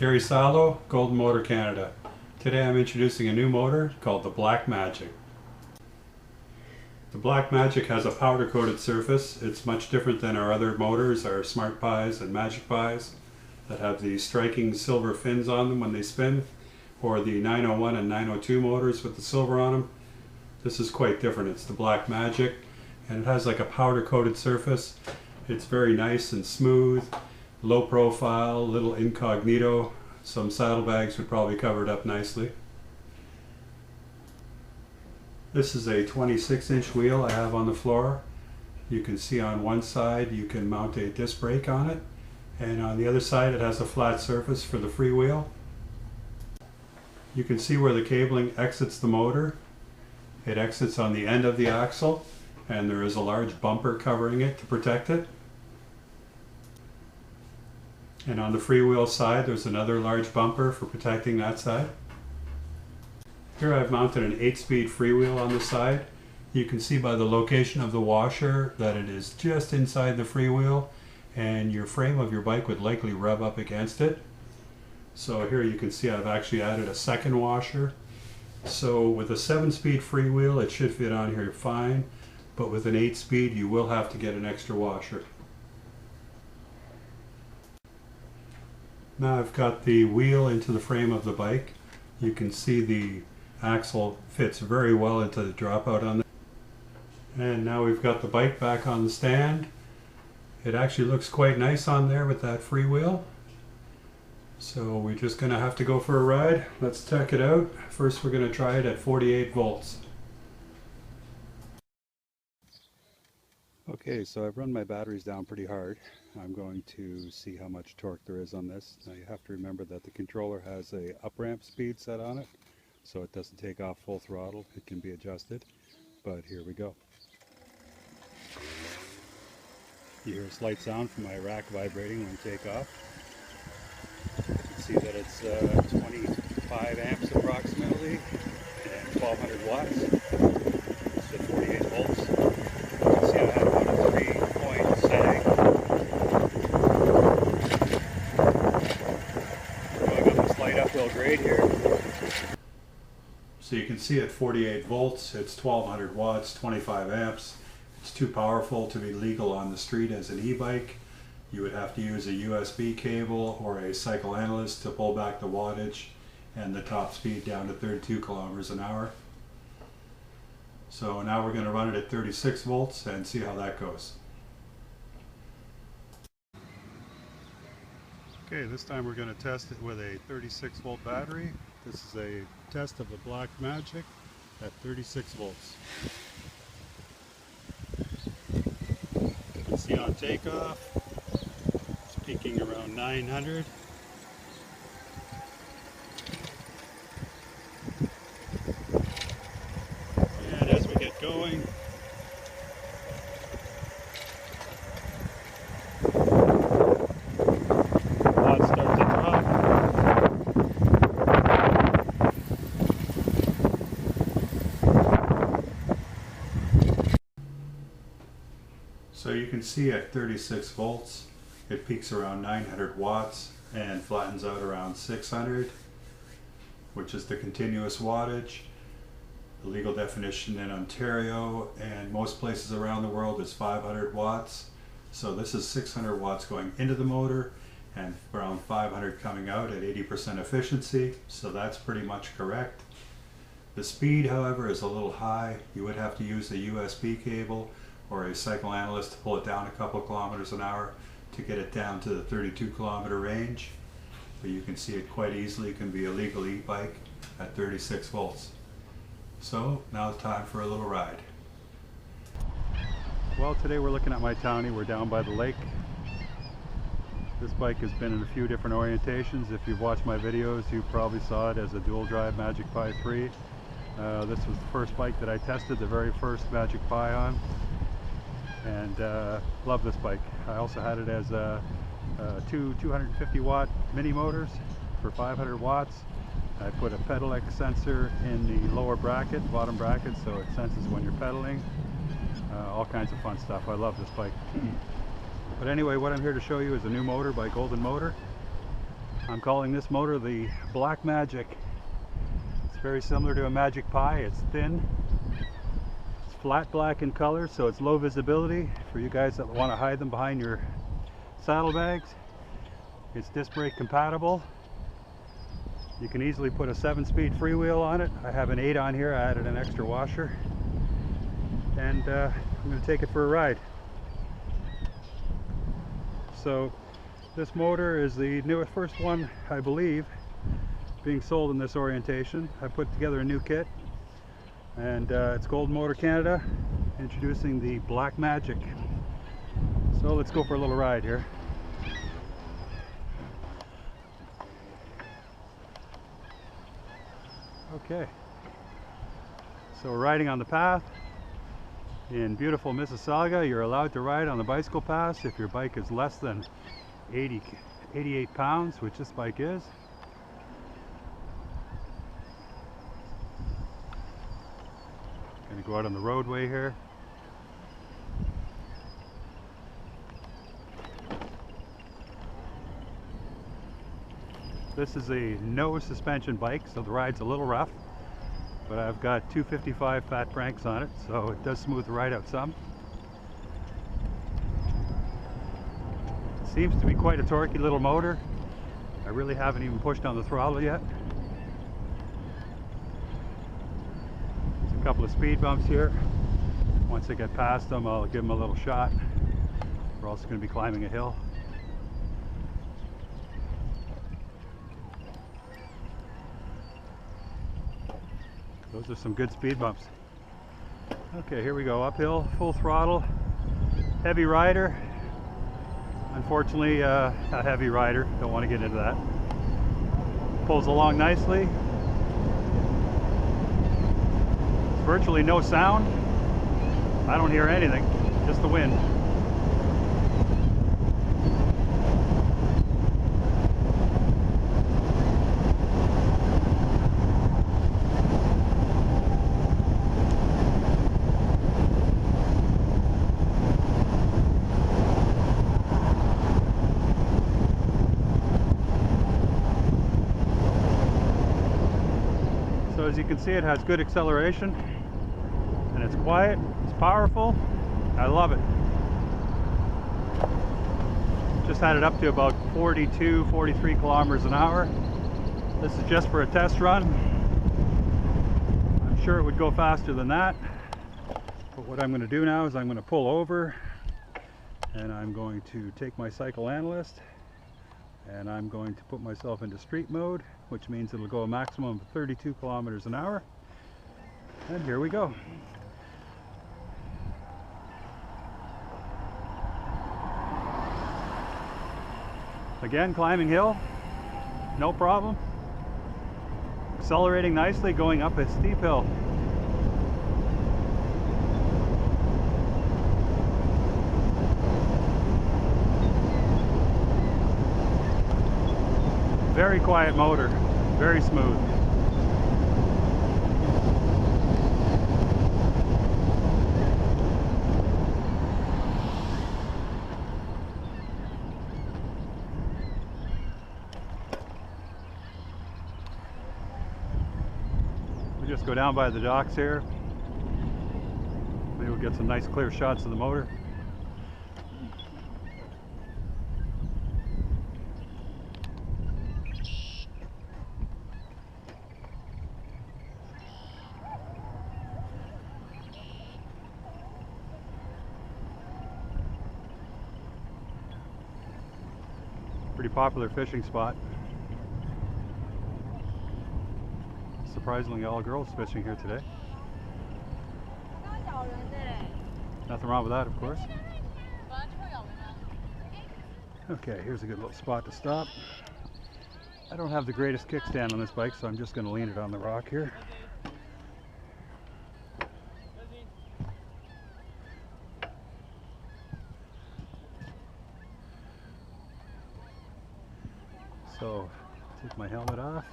Gary Salo, Golden Motor Canada. Today I'm introducing a new motor called the Black Magic. The Black Magic has a powder coated surface. It's much different than our other motors, our Smart Pies and Magic Pies, that have the striking silver fins on them when they spin, or the 901 and 902 motors with the silver on them. This is quite different. It's the Black Magic, and it has like a powder coated surface. It's very nice and smooth, low profile, little incognito. Some saddlebags would probably cover it up nicely. This is a 26-inch wheel I have on the floor. You can see on one side you can mount a disc brake on it, and on the other side it has a flat surface for the freewheel. You can see where the cabling exits the motor. It exits on the end of the axle, and there is a large bumper covering it to protect it. And on the freewheel side there's another large bumper for protecting that side. Here I've mounted an 8-speed freewheel on the side. You can see by the location of the washer that it is just inside the freewheel, and your frame of your bike would likely rub up against it. So here you can see I've actually added a second washer. So with a 7-speed freewheel it should fit on here fine, but with an 8-speed you will have to get an extra washer. Now I've got the wheel into the frame of the bike. You can see the axle fits very well into the dropout on there. And now we've got the bike back on the stand. It actually looks quite nice on there with that freewheel. So we're just going to have to go for a ride. Let's check it out. First we're going to try it at 48 volts. Okay, so I've run my batteries down pretty hard. I'm going to see how much torque there is on this. Now you have to remember that the controller has a up ramp speed set on it, so it doesn't take off full throttle. It can be adjusted, but here we go. You hear a slight sound from my rack vibrating when take off. You can see that it's 25 amps approximately and 1200 watts. It's at 48 volts. You can see I have about a 3-point sag. Going up a slight uphill grade here. So you can see at 48 volts, it's 1200 watts, 25 amps. It's too powerful to be legal on the street as an e-bike. You would have to use a USB cable or a cycle analyst to pull back the wattage and the top speed down to 32 kilometers an hour. So now we're going to run it at 36 volts and see how that goes. Okay, this time we're going to test it with a 36 volt battery. This is a test of the Black Magic at 36 volts. You can see on takeoff, it's peaking around 900. And as we get going, watts start to drop. So you can see at 36 volts, it peaks around 900 watts and flattens out around 600, which is the continuous wattage. The legal definition in Ontario and most places around the world is 500 watts. So this is 600 watts going into the motor and around 500 coming out at 80% efficiency. So that's pretty much correct. The speed, however, is a little high. You would have to use a USB cable or a cycle analyst to pull it down a couple kilometers an hour to get it down to the 32 kilometer range. But you can see it quite easily. It can be a legal e-bike at 36 volts. So now it's time for a little ride. Well, today we're looking at my townie. We're down by the lake. This bike has been in a few different orientations. If you've watched my videos, you probably saw it as a dual drive Magic Pi 3. This was the first bike that I tested, the very first Magic Pi on. And love this bike. I also had it as two 250 watt mini motors for 500 watts. I put a pedal sensor in the lower bracket, bottom bracket, so it senses when you're pedaling. All kinds of fun stuff. I love this bike. But anyway, what I'm here to show you is a new motor by Golden Motor. I'm calling this motor the Black Magic. It's very similar to a Magic Pi. It's thin, it's flat black in color, so it's low visibility for you guys that want to hide them behind your saddlebags. It's disc brake compatible. You can easily put a 7-speed freewheel on it. I have an 8 on here. I added an extra washer, and I'm going to take it for a ride. So this motor is the newest, first one, I believe, being sold in this orientation. I put together a new kit, and it's Golden Motor Canada introducing the Black Magic. So let's go for a little ride here. Okay, so we're riding on the path in beautiful Mississauga. You're allowed to ride on the bicycle paths if your bike is less than 88 pounds, which this bike is. Gonna go out on the roadway here. This is a no suspension bike, so the ride's a little rough, but I've got 255 fat cranks on it, so it does smooth the ride out some. It seems to be quite a torquey little motor. I really haven't even pushed on the throttle yet. There's a couple of speed bumps here. Once I get past them, I'll give them a little shot. We're also going to be climbing a hill. Those are some good speed bumps. Okay, here we go. Uphill, full throttle, heavy rider. Unfortunately, a heavy rider. Don't want to get into that. Pulls along nicely. There's virtually no sound. I don't hear anything, just the wind. So as you can see, it has good acceleration, and it's quiet, it's powerful. I love it. Just had it up to about 42, 43 kilometers an hour. This is just for a test run. I'm sure it would go faster than that. But what I'm going to do now is I'm going to pull over, and I'm going to take my cycle analyst, and I'm going to put myself into street mode, which means it'll go a maximum of 32 kilometers an hour. And here we go. Again, climbing hill, no problem. Accelerating nicely, going up a steep hill. Very quiet motor, very smooth. We just go down by the docks here. Maybe we'll get some nice clear shots of the motor. Pretty popular fishing spot. Surprisingly, all girls fishing here today. Nothing wrong with that, of course. Okay, here's a good little spot to stop. I don't have the greatest kickstand on this bike, so I'm just going to lean it on the rock here. So, take my helmet off.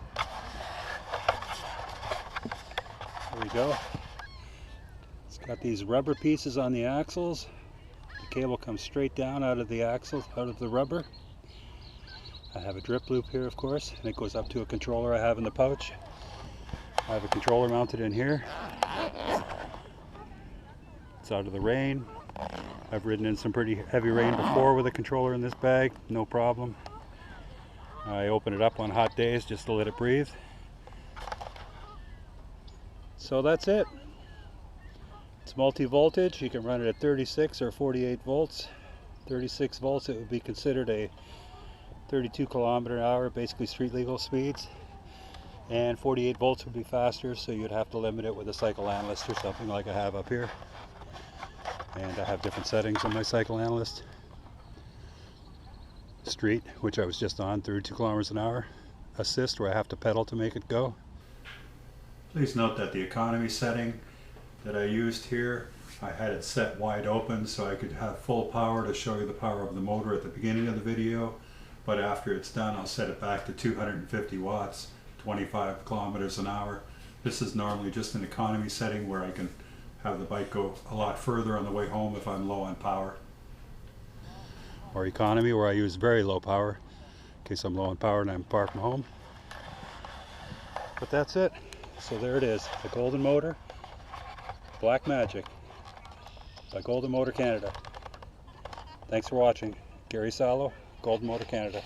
There we go. It's got these rubber pieces on the axles. The cable comes straight down out of the axles, out of the rubber. I have a drip loop here, of course, and it goes up to a controller I have in the pouch. I have a controller mounted in here. It's out of the rain. I've ridden in some pretty heavy rain before with a controller in this bag, no problem. I open it up on hot days just to let it breathe. So that's it. It's multi-voltage. You can run it at 36 or 48 volts. 36 volts, it would be considered a 32 km/h, basically street legal speeds. And 48 volts would be faster, so you'd have to limit it with a cycle analyst or something like I have up here. And I have different settings on my cycle analyst. Street, which I was just on, 32 km/h. Assist, where I have to pedal to make it go. Please note that the economy setting that I used here, I had it set wide open so I could have full power to show you the power of the motor at the beginning of the video. But after it's done, I'll set it back to 250 watts, 25 km/h. This is normally just an economy setting where I can have the bike go a lot further on the way home if I'm low on power. Or economy, where I use very low power in case I'm low on power and I'm far from home. But that's it. So there it is, the Golden Motor Black Magic by Golden Motor Canada. Thanks for watching. Gary Salo, Golden Motor Canada.